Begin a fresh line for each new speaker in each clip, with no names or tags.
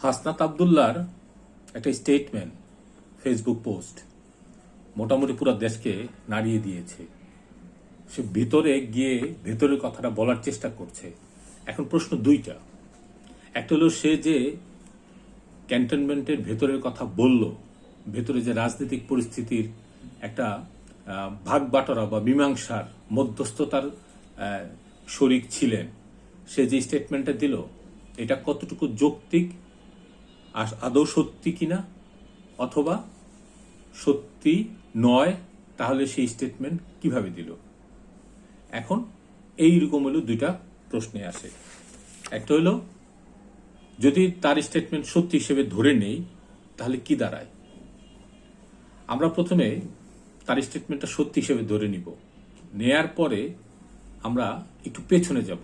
হাসনাত আবদুল্লাহর একটা statement, Facebook post মোটামুটি পুরো দেশকে নাড়িয়ে দিয়েছে। সে ভিতরে গিয়ে ভেতরের কথাটা বলার চেষ্টা করছে। এখন প্রশ্ন দুইটা। একটা হলো সে যে ক্যান্টনমেন্টের ভেতরের কথা বলল, ভেতরে যে রাজনৈতিক পরিস্থিতির একটা ভাগ বাটোয়ারা বা মীমাংসার মধ্যস্থতার শরিক ছিলেন, সে যে স্টেটমেন্টটা দিল এটা কতটুকু যৌক্তিক, আদৌ সত্যি কিনা, অথবা সত্যি নয়, তাহলে সেই স্টেটমেন্ট কিভাবে দিল। এখন এইরকম হলো দুইটা প্রশ্নে আসে। একটা হলো যদি তার স্টেটমেন্ট সত্যি হিসেবে ধরে নেই তাহলে কি দাঁড়ায়। আমরা প্রথমে তার স্টেটমেন্টটা সত্যি হিসেবে ধরে নিব, নেয়ার পরে আমরা একটু পেছনে যাব।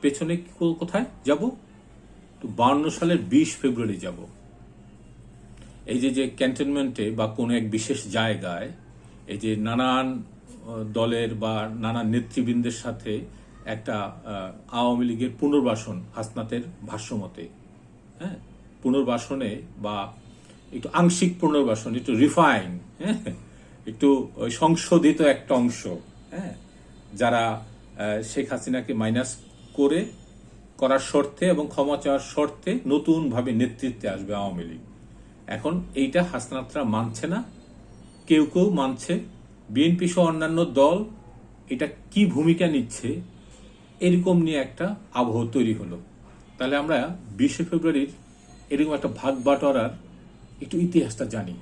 পেছনে কোথায় যাব? 52 সালের 20 ফেব্রুয়ারি যাব। এই যে ক্যান্টনমেন্টে বা কোনো এক বিশেষ জায়গায় এই যে নানান দলের বা নানান নেতৃবৃন্দের সাথে একটা আওয়ামী লীগের পুনর্বাসন, হাসনাতের ভাষ্যমতে, হ্যাঁ, পুনর্বাসনে বা একটু আংশিক পুনর্বাসন, একটু রিফাইন, হ্যাঁ, একটু সংশোধিত একটা অংশ, হ্যাঁ, যারা শেখ হাসিনাকে মাইনাস করার শর্তে এবং ক্ষমা চাওয়ার শর্তে নতুনভাবে নেতৃত্বে আসবে আওয়ামী লীগ। এখন এইটা হাসনাতরা মানছে না, কেউ কেউ মানছে, বিএনপি সহ অন্যান্য দল এটা কি ভূমিকা নিচ্ছে এরকম নিয়ে একটা আবহ তৈরি হলো। তাহলে আমরা 20 ফেব্রুয়ারির এরকম একটা ভাগ বাটোয়ারার একটু ইতিহাসটা জানি।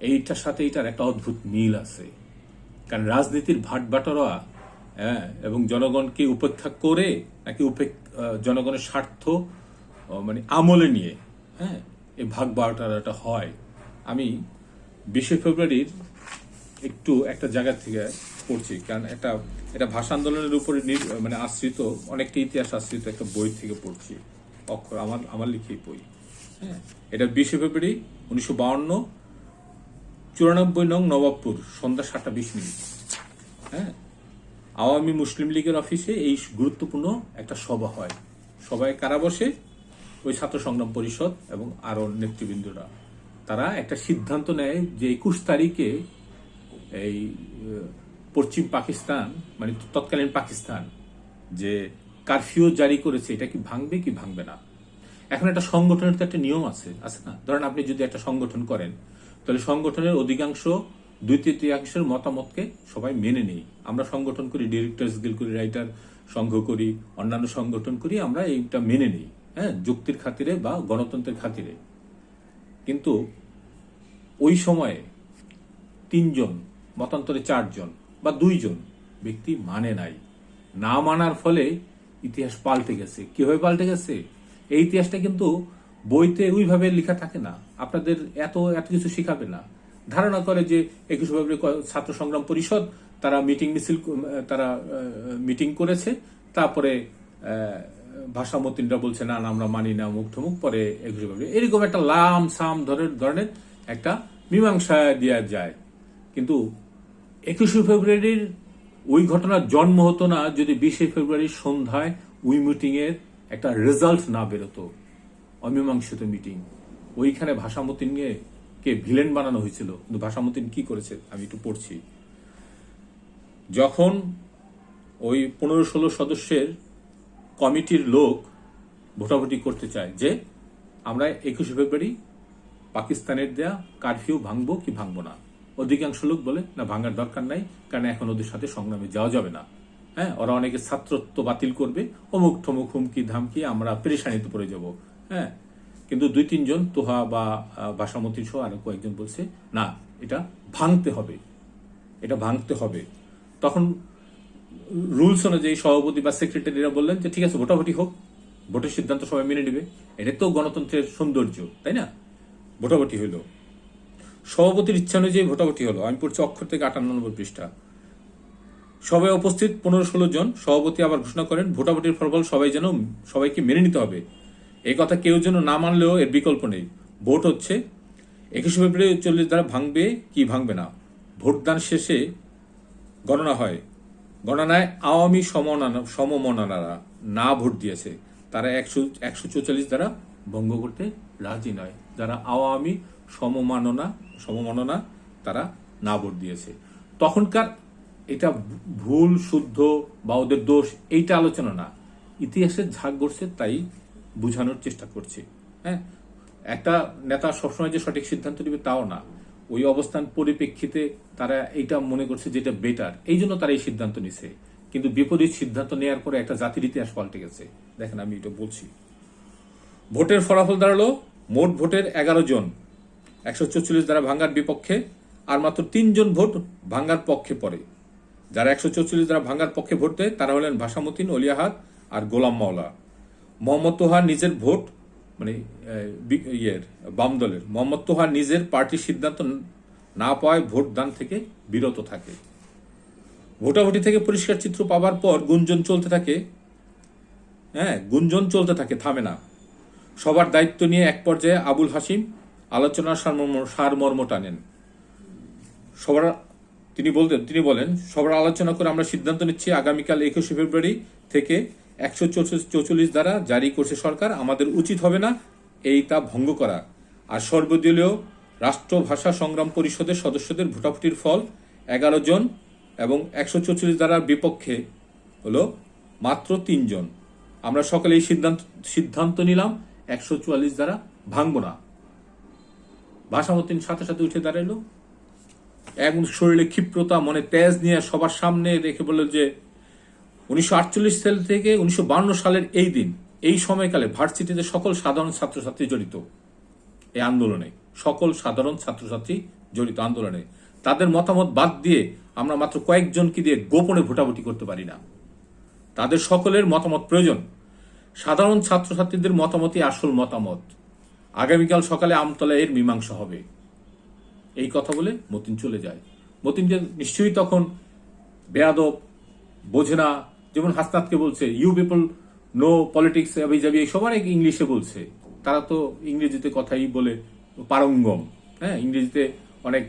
এইটার সাথে এটার একটা অদ্ভুত মিল আছে, কারণ রাজনীতির ভাগ বাটোয়ারা, হ্যাঁ, এবং জনগণকে উপেক্ষা করে নাকি জনগণের স্বার্থ মানে আমলে নিয়ে, হ্যাঁ, এই ভাগ বাটোয়ারাটা হয়। আমি 20 ফেব্রুয়ারির একটু একটা জায়গা থেকে পড়ছি, কারণ এটা ভাষা আন্দোলনের উপরে মানে আশ্রিত, অনেকটা ইতিহাস আশ্রিত একটা বই থেকে পড়ছি। অক্ষর আমার লিখি বই, হ্যাঁ। এটা 20 ফেব্রুয়ারি 1952, 94 নং নবাবপুর, সন্ধ্যা 7টা 20 মিনিট, হ্যাঁ। আওয়ামী মুসলিম লীগের অফিসে এই গুরুত্বপূর্ণ একটা সভা হয়। সবাই কারা বসে? ওই ছাত্র সংগ্রাম পরিষদ এবং আরো নেতৃবৃন্দরা। তারা একটা সিদ্ধান্ত নেয় যে 21 তারিখে এই পশ্চিম পাকিস্তান, মানে তৎকালীন পাকিস্তান যে কারফিউ জারি করেছে, এটা কি ভাঙবে কি ভাঙবে না। এখন একটা সংগঠনের তো একটা নিয়ম আছে না? ধরেন আপনি যদি একটা সংগঠন করেন, তাহলে সংগঠনের অধিকাংশ 2/3 মতামতকে সবাই মেনে নেই। আমরা সংগঠন করি, ডিরেক্টরস গিল্ড করি, রাইটার সংঘ করি, অন্যান্য সংগঠন করি, আমরা এইটা মেনে নেই, হ্যাঁ, যুক্তির খাতিরে বা গণতন্ত্রের খাতিরে। কিন্তু ওই সময়ে 3 জন, মতান্তরে 4 জন বা 2 জন ব্যক্তি মানে নাই। না মানার ফলে ইতিহাস পাল্টে গেছে। কিভাবে পাল্টে গেছে? এই ইতিহাসটা কিন্তু বইতে ওইভাবে লেখা থাকে না, আপনাদের এত কিছু শেখাবে না। ধারণা করে যে 21 ফেব্রুয়ারি ছাত্র সংগ্রাম পরিষদ তারা মিটিং করেছে, তারপরে ভাষামতিনরা বলছে না আমরা মানি না, মুখ ঠুমুক, পরে 21 ফেব্রুয়ারি এরকম একটা লাম সাম ধরনের একটা মীমাংসা দেওয়া যায়। কিন্তু 21 ফেব্রুয়ারির ওই ঘটনার জন্ম হতো না যদি 20 ফেব্রুয়ারির সন্ধ্যায় ওই মিটিং এর একটা রেজাল্ট না বেরোতো, অমীমাংসিত মিটিং। ওইখানে ভাষামতিনকে ভিলেন বানানো হয়েছিল। কিন্তু ভাষামতিন কি করেছে আমি একটু পড়ছি। যখন ওই 15-16 সদস্যের কমিটির লোক ভোটাভুটি করতে চায় যে আমরা 21 ফেব্রুয়ারি পাকিস্তানের দেয়া কারফিউ ভাঙবো কি ভাঙবো না, অধিকাংশ লোক বলে না, ভাঙার দরকার নাই, কারণ এখন ওদের সাথে সংগ্রামে যাওয়া যাবে না, হ্যাঁ, ওরা অনেকে ছাত্রত্ব বাতিল করবে, অমুক ঠমুক হুমকি ধামকি, আমরা পেরেশানিতে পড়ে যাব, হ্যাঁ। কিন্তু 2-3 জন তোহা বা ভাষামতি সহ আরো কয়েকজন বলছে না, এটা ভাঙতে হবে, এটা ভাঙতে হবে। তখন রুলস অনুযায়ী সভাপতি বা সেক্রেটারিরা বললেন যে ঠিক আছে, ভোটাভুটি হোক, ভোটের সিদ্ধান্ত সবাই মেনে নেবে, এটা তো গণতন্ত্রের সৌন্দর্য, তাই না? ভোটাভুটি হইল, সভাপতির ইচ্ছা অনুযায়ী ভোটাভুটি হলো। আমি পড়ছি অক্ষর থেকে 58 নম্বর পৃষ্ঠা। সবাই উপস্থিত 15-16 জন। সভাপতি আবার ঘোষণা করেন ভোটাভুটির ফলাফল সবাইকে মেনে নিতে হবে। এই কথা কেউ যেন না মানলেও এর বিকল্প নেই। ভোট হচ্ছে 21 ফেব্রুয়ারি 40 দ্বারা ভাঙবে কি ভাঙবে না। ভোটদান শেষে গণনা হয়। গণনায় আওয়ামী সমমনারা না ভোট দিয়েছে, তারা 144 দ্বারা ভঙ্গ করতে রাজি নয়। যারা আওয়ামী সমমাননা তারা না ভোট দিয়েছে। তখনকার এটা ভুল শুদ্ধ বা ওদের দোষ এইটা আলোচনা না, ইতিহাসের ঝাঁক ঘটছে তাই বোঝানোর চেষ্টা করছে। হ্যাঁ, একটা নেতা সবসময় যে সঠিক সিদ্ধান্ত নেবে তাও না, ওই অবস্থান পরিপ্রেক্ষিতে তারা এইটা মনে করছে যেটা বেটার, এই জন্য তারা এই সিদ্ধান্ত নিছে। কিন্তু বিপরীত সিদ্ধান্ত নেওয়ার পরে একটা জাতির ইতিহাস পাল্টে গেছে। দেখেন, আমি এটা বলছি। ভোটের ফলাফল দাঁড়ালো, মোট ভোটের 11 জন 144 দ্বারা ভাঙ্গার বিপক্ষে, আর মাত্র 3 জন ভোট ভাঙ্গার পক্ষে পড়ে। যারা 144 দ্বারা ভাঙ্গার পক্ষে ভোট দেয় তারা হলেন ভাসামুদ্দিন, অলিয়াহাদ আর গোলাম মাওলা। মোহাম্মদ তোহা নিজের ভোট মানে বাম দলের মোহাম্মদ তোহা নিজের পার্টির সিদ্ধান্ত না পাওয়ায় ভোট দান থেকে বিরত থাকে। ভোটাভুটি থেকে পরিষ্কার চিত্র পাবার পর গুঞ্জন চলতে থাকে, থামে না। সবার দায়িত্ব নিয়ে এক পর্যায়ে আবুল হাসিম আলোচনার সারমর্ম টানেন। তিনি বলেন, সবার আলোচনা করে আমরা সিদ্ধান্ত নিচ্ছি আগামীকাল 21শে ফেব্রুয়ারি থেকে 144 দ্বারা জারি করছে সরকার, আমাদের উচিত হবে না তা ভঙ্গ করা। আর সর্বদলীয় রাষ্ট্রভাষা সংগ্রাম পরিষদের সদস্যদের ভোটাভুটির ফল 11 জন এবং 144 দ্বারার বিপক্ষে হলো মাত্র 3 জন। আমরা সকলে এই সিদ্ধান্ত নিলাম 144 দ্বারা ভাঙবো না। ভাসামুদ্দিন সাথে সাথে উঠে দাঁড়াইলো, এখন শরীরে ক্ষিপ্রতা, মনে তেজ নিয়ে সবার সামনে রেখে বলল যে 1948 সাল থেকে 1952 সালের এই দিন, এই সময়কালে ভার্সিটিতে সকল সাধারণ ছাত্রছাত্রী জড়িত এই আন্দোলনে, আন্দোলনে তাদের মতামত বাদ দিয়ে আমরা মাত্র কয়েকজনকে দিয়ে গোপনে ভোটাভুটি করতে পারি না। তাদের সকলের মতামত প্রয়োজন। সাধারণ ছাত্রছাত্রীদের মতামতই আসল মতামত। আগামীকাল সকালে আমতলায় এর মীমাংসা হবে। এই কথা বলে মতিন চলে যায়। মতিন যে নিশ্চয়ই তখন বেয়াদব, বোঝে না, যেমন হাসনাতকে বলছে ইউ পিপল নো পলিটিক্স যাবি, সবার ইংলিশে বলছে। তারা তো ইংরেজিতে কথাই বলে পারঙ্গম। হ্যাঁ, ইংরেজিতে অনেক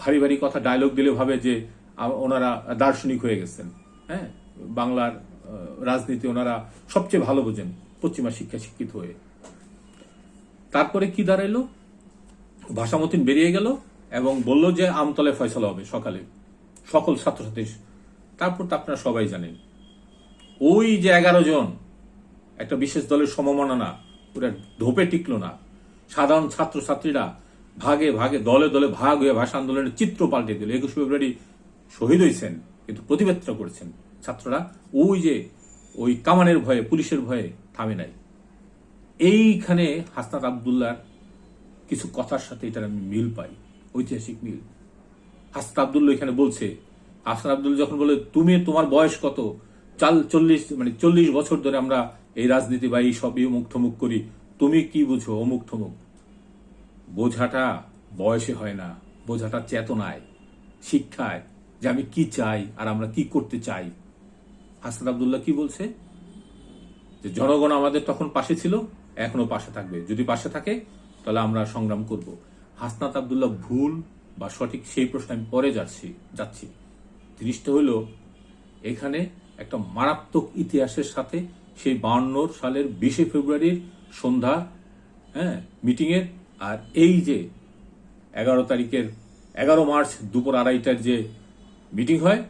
ভারী ভারী কথা ডায়লগ দিলে ভাবে যে ওনারা দার্শনিক হয়ে গেছেন। হ্যাঁ, বাংলার রাজনীতি ওনারা সবচেয়ে ভালো বোঝেন পশ্চিমা শিক্ষিত হয়ে। তারপরে কি দাঁড়াইলো, ভাসামতিন বেরিয়ে গেল এবং বলল যে আমতলায় ফয়সালা হবে সকালে, সকল ছাত্রছাত্রী। তারপর তো আপনারা সবাই জানেন, ওই যে 11 জন একটা বিশেষ দলের সমমাননা ওরা ধোপে টিকলো না। সাধারণ ছাত্রছাত্রীরা ভাগে ভাগে দলে দলে ভাগ হয়ে ভাষা আন্দোলনের চিত্র পাল্টে দিল। 21 ফেব্রুয়ারি শহীদ হয়েছেন, কিন্তু প্রতিবাদটা করেছেন ছাত্ররা। ওই কামানের ভয়ে, পুলিশের ভয়ে থামে নাই। এইখানে হাসনাত আবদুল্লাহর কিছু কথার সাথে এটার আমি মিল পাই, ঐতিহাসিক মিল। হাসনাত আবদুল্লাহ এখানে বলছে, হাসনাত আবদুল্লাহ যখন বলে তুমি তোমার বয়স কত, 40 বছর ধরে আমরা এই রাজনীতি বা এই সবই অমুক থমুক করি, তুমি কি বুঝো অমুক থমুক। বোঝাটা বয়সে হয় না, বোঝাটা চেতনায়, শিক্ষায়, যে আমি কি চাই আর আমরা কি করতে চাই। হাসনাত আবদুল্লাহ কি বলছে, যে জনগণ আমাদের তখন পাশে ছিল, এখনো পাশে থাকবে, যদি পাশে থাকে তাহলে আমরা সংগ্রাম করব। হাসনাত আবদুল্লাহ ভুল বা সঠিক সেই প্রশ্ন আমি পরে যাচ্ছি। জিনিসটা হলো এখানে একটা মারাত্মক ইতিহাসের সাথে সেই 52 সালের 20 ফেব্রুয়ারির সন্ধ্যা মিটিং এর, আর এই যে 11 মার্চ দুপুর 2:30টার যে মিটিং হয়,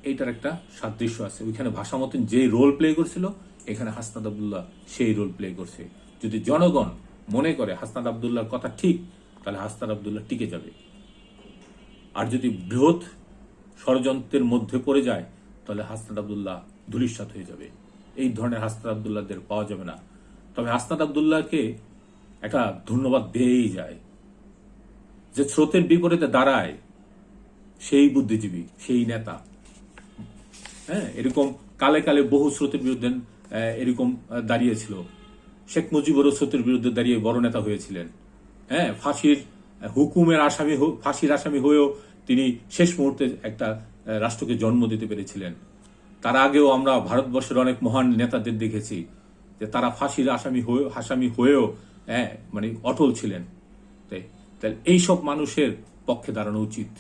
এইটার একটা সাদৃশ্য আছে। ওইখানে ভাসামতিন যে রোল প্লে করছিল, এখানে হাসনাত আবদুল্লাহ সেই রোল প্লে করছে। যদি জনগণ মনে করে হাসনাত আবদুল্লাহর কথা ঠিক, তাহলে হাসনাত আবদুল্লাহ টিকে যাবে। আর যদি বৃহৎ ষড়যন্ত্রের মধ্যে পড়ে যায়, তাহলে হাসনাত আবদুল্লাহ ধূলিসাৎ হয়ে যাবে। এই ধরনের হাসনাত আবদুল্লাহদের পাওয়া যাবে না। তবে হাসনাত আবদুল্লাহকে একটা ধন্যবাদ দিয়েই যায়, যে স্রোতের বিপরীতে দাঁড়ায় সেই বুদ্ধিজীবী, সেই নেতা। এরকম কালে কালে বহু স্রোতের বিরুদ্ধে এরকম দাঁড়িয়েছিল। শেখ মুজিবুরও স্রোতের বিরুদ্ধে দাঁড়িয়ে বড় নেতা হয়েছিলেন। ফাঁসির আসামি হয়েও তিনি শেষ মুহূর্তে একটা রাষ্ট্রকে জন্ম দিতে পেরেছিলেন। তার আগেও আমরা ভারতবর্ষের অনেক মহান নেতাদের দেখেছি যে তারা ফাঁসির আসামি হয়েও মানে অটল ছিলেন। তাই এইসব মানুষের পক্ষে দাঁড়ানো উচিত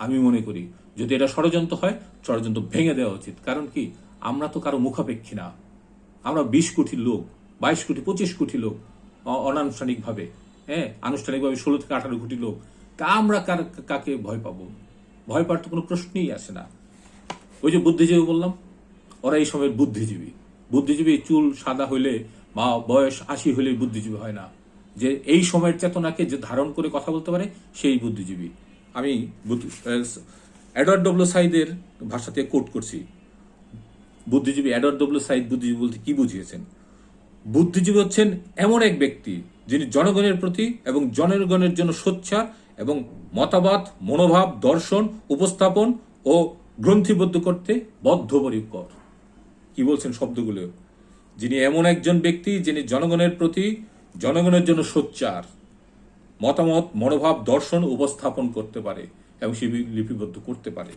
আমি মনে করি। যদি এটা ষড়যন্ত্র হয়, ষড়যন্ত্র ভেঙে দেওয়া উচিত। কারণ কি, আমরা তো কারো মুখাপেক্ষী না। আমরা 20 কোটি লোক, 22 কোটি, 25 কোটি লোক অনানুষ্ঠানিকভাবে, হ্যাঁ, আনুষ্ঠানিকভাবে 16 থেকে 18 কোটি লোক। তা আমরা কাকে ভয় পাবো? ভয় পাওয়ার তো কোনো প্রশ্নই আসে না। ওই যে বুদ্ধিজীবী বললাম, ওরা এই সময়ের বুদ্ধিজীবী। বুদ্ধিজীবী চুল সাদা হইলে বা বয়স 80 হইলে বুদ্ধিজীবী হয় না। যে এই সময়ের চেতনাকে যে ধারণ করে কথা বলতে পারে সেই বুদ্ধিজীবী। আমি এডওয়ার্ড ডব্লিউ সাইদের ভাষাতে কোট করছি। বুদ্ধিজীবী এডওয়ার্ড ডব্লিউ সাইদ বুদ্ধিজীবী বলতে কি বুঝিয়েছেন? বুদ্ধিজীবী হচ্ছেন এমন এক ব্যক্তি যিনি জনগণের প্রতি এবং জনগণের জন্য সোচ্চার এবং মতামত, মনোভাব, দর্শন উপস্থাপন ও গ্রন্থিবদ্ধ করতে বদ্ধপরিকর। কি বলছেন শব্দগুলো? যিনি এমন একজন ব্যক্তি যিনি জনগণের প্রতি, জনগণের জন্য সোচ্চার, মতামত, মনোভাব, দর্শন উপস্থাপন করতে পারে এবং সে লিপিবদ্ধ করতে পারে।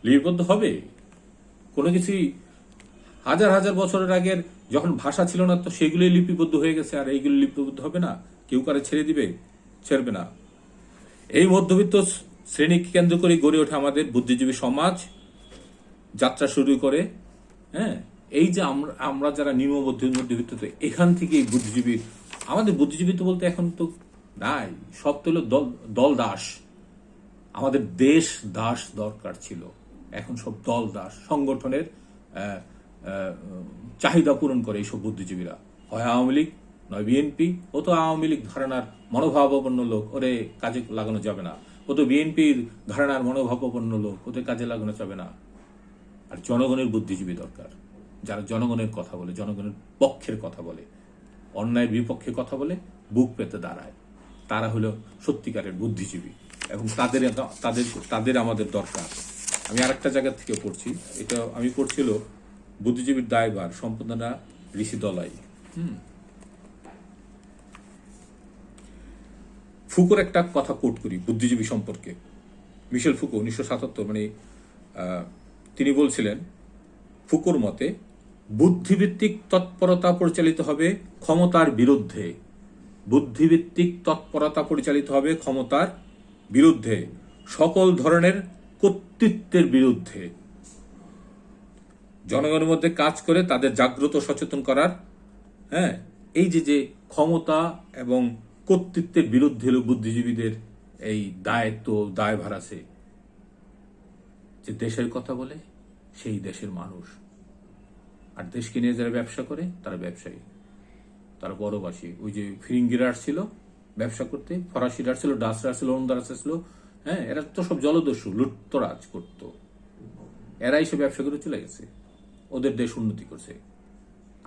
লিপিবদ্ধ হবে কোনো কিছুই। হাজার হাজার বছরের আগের যখন ভাষা ছিল না, তো সেগুলোই লিপিবদ্ধ হয়ে গেছে, আর এইগুলো লিপিবদ্ধ হবে না? কেউ কারে ছেড়ে দিবে? ছেড়বে না। এই মধ্যবিত্ত শ্রেণীকে কেন্দ্র করে গড়ে ওঠে আমাদের বুদ্ধিজীবী সমাজ, যাত্রা শুরু করে। হ্যাঁ, এই যে আমরা যারা নিম্ন মধ্যবিত্ত, এখান থেকে বুদ্ধিজীবী, আমাদের বুদ্ধিজীবী তো বলতে এখন তো নাই, সব তো হলো দল দাস। আমাদের দেশ দাস দরকার ছিল, এখন সব দল দাস। সংগঠনের চাহিদা পূরণ করে এইসব বুদ্ধিজীবীরা। হয় আওয়ামী লীগ, নয় বিএনপি। ও তো আওয়ামী লীগ ধারণার মনোভাবাপন্ন লোক, ওরে কাজে লাগানো যাবে না। ও তো বিএনপির ধারণার মনোভাবাপন্ন লোক, ওদের কাজে লাগানো যাবে না। আর জনগণের বুদ্ধিজীবী দরকার, যারা জনগণের কথা বলে, জনগণের পক্ষের কথা বলে, অন্যায়ের বিপক্ষে কথা বলে, বুক পেতে দাঁড়ায়। তারা হলো সত্যিকারের বুদ্ধিজীবী এবং তাদের আমাদের দরকার। আমি আরেকটা জায়গা থেকে পড়ছি, এটা আমি পড়ছিল বুদ্ধিজীবীর দায়ভার সম্পাদনা ঋষি দলাই। ফুকোর একটা কথা কোট করি বুদ্ধিজীবী সম্পর্কে। মিশেল ফুকো 1977, মানে তিনি বলছিলেন, ফুকোর মতে বুদ্ধিভিত্তিক তৎপরতা পরিচালিত হবে ক্ষমতার বিরুদ্ধে। বুদ্ধিভিত্তিক তৎপরতা পরিচালিত হবে ক্ষমতার বিরুদ্ধে, সকল ধরনের কর্তৃত্বের বিরুদ্ধে। জনগণের মধ্যে কাজ করে তাদের জাগ্রত সচেতন করার, হ্যাঁ, এই যে ক্ষমতা এবং কর্তৃত্বের বিরুদ্ধে হলো বুদ্ধিজীবীদের এই দায়ভার আছে। যে দেশের কথা বলে সেই দেশের মানুষ, আর দেশকে নিয়ে যারা ব্যবসা করে তারা ব্যবসায়ী, তারা বড়বাসী। ওই যে ফিরিঙ্গিরা আসছিল ব্যবসা করতে, ফরাসিরা আসছিল, ডাচরা আসছিল, ওলন্দাজ আসছিল, হ্যাঁ, এরা তো সব জলদস্যু, লুটতরাজ করতো। এরা এসে ব্যবসা করে চলে গেছে, ওদের দেশ উন্নতি করছে।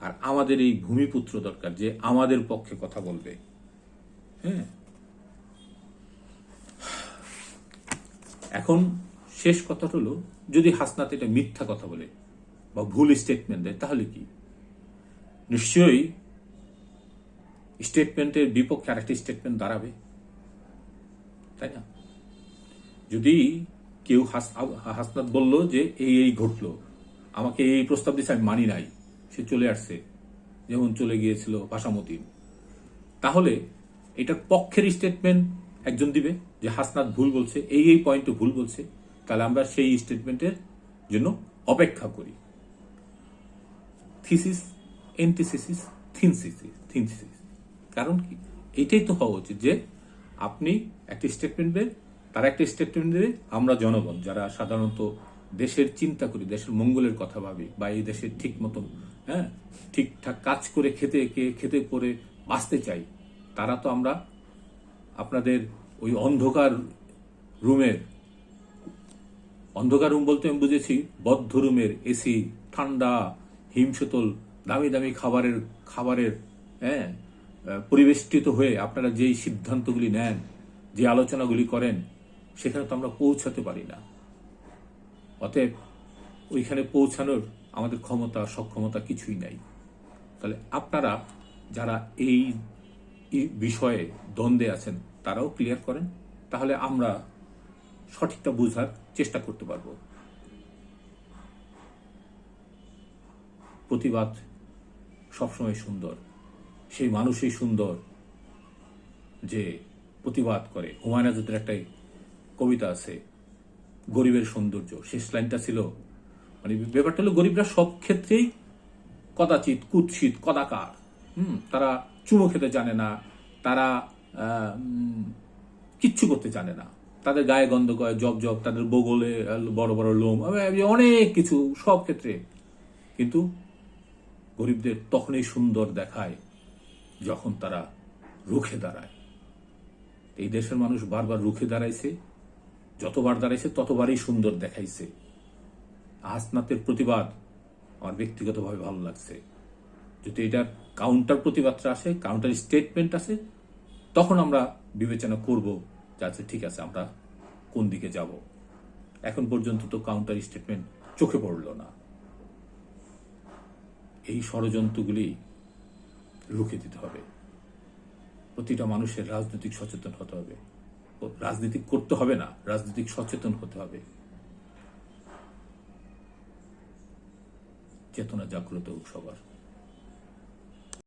আর আমাদের এই ভূমিপুত্র দরকার যে আমাদের পক্ষে কথা বলবে। হ্যাঁ, এখন শেষ কথাটা হলো, যদি হাসনাত এটা মিথ্যা কথা বলে বা ভুল স্টেটমেন্ট দেয়, তাহলে কি? নিশ্চয়ই স্টেটমেন্টের বিপক্ষে আরেকটি স্টেটমেন্ট দাঁড়াবে, তাই না? যদি কেউ হাসনাত বলল যে এই ঘটলো, আমাকে এই প্রস্তাব দিচ্ছে, আমি মানি নাই, সে চলে আসছে, যেমন চলে গিয়েছিল ভাষামতি, তাহলে এটার পক্ষের স্টেটমেন্ট একজন দিবে যে হাসনাত ভুল বলছে, এই পয়েন্টে ভুল বলছে, তাহলে আমরা সেই স্টেটমেন্টের জন্য অপেক্ষা করি। Thesis, antithesis, synthesis. কারণ কি? এটাই তো হওয়া উচিত যে আপনি একটি স্টেটমেন্ট দেন, তারা একটা স্টেটমেন্ট দেবে, আমরা জনগণ যারা সাধারণত দেশের চিন্তা করি, দেশের মঙ্গলের কথা ভাবি, বা এই দেশের ঠিক মতন, হ্যাঁ, ঠিকঠাক কাজ করে খেতে পরে বাঁচতে চাই, তারা তো আমরা আপনাদের ওই অন্ধকার রুম বলতে আমি বুঝেছি বদ্ধ রুমের এসি, ঠান্ডা, হিমশীতল, দামি দামি খাবারের হ্যাঁ পরিবেষ্টিত হয়ে আপনারা যেই সিদ্ধান্তগুলি নেন, যে আলোচনাগুলি করেন, সেখানে তো আমরা পৌঁছাতে পারি না। অতএব ওইখানে পৌঁছানোর আমাদের ক্ষমতা, সক্ষমতা কিছুই নাই। তাহলে আপনারা যারা এই বিষয়ে দ্বন্দ্বে আছেন, তারাও ক্লিয়ার করেন, তাহলে আমরা সঠিকটা বোঝার চেষ্টা করতে পারব। প্রতিবাদ সবসময় সুন্দর, সেই মানুষই সুন্দর যে প্রতিবাদ করে। হুমায়ুন আজাদের একটা কবিতা আছে, গরিবের সৌন্দর্য, শেষ লাইনটা ছিল, মানে ব্যাপারটা হলো গরিবরা সব ক্ষেত্রেই কদাচিৎ কুৎসিত কদাকার। তারা চুমো খেতে জানে না, তারা কিচ্ছু করতে জানে না, তাদের গায়ে গন্ধ করে জব জব, তাদের বগলে বড় বড় লোম, অনেক কিছু সব ক্ষেত্রে। কিন্তু গরিবদের তখনই সুন্দর দেখায় যখন তারা রুখে দাঁড়ায়। এই দেশের মানুষ বারবার রুখে দাঁড়াইছে, যতবার দাঁড়াইছে ততবারই সুন্দর দেখাইছে। হাসনাতের প্রতিবাদ আমার ব্যক্তিগতভাবে ভালো লাগছে। যদি এটার কাউন্টার প্রতিবাদটা আসে, কাউন্টার স্টেটমেন্ট আসে, তখন আমরা বিবেচনা করব যে আচ্ছা ঠিক আছে আমরা কোন দিকে যাব। এখন পর্যন্ত তো কাউন্টার স্টেটমেন্ট চোখে পড়ল না। এই ষড়যন্ত্রগুলি রুখে দিতে হবে। প্রতিটা মানুষের রাজনৈতিক সচেতন হতে হবে। রাজনীতি করতে হবে না, রাজনৈতিক সচেতন হতে হবে। চেতনা জাগ্রত হোক সবার।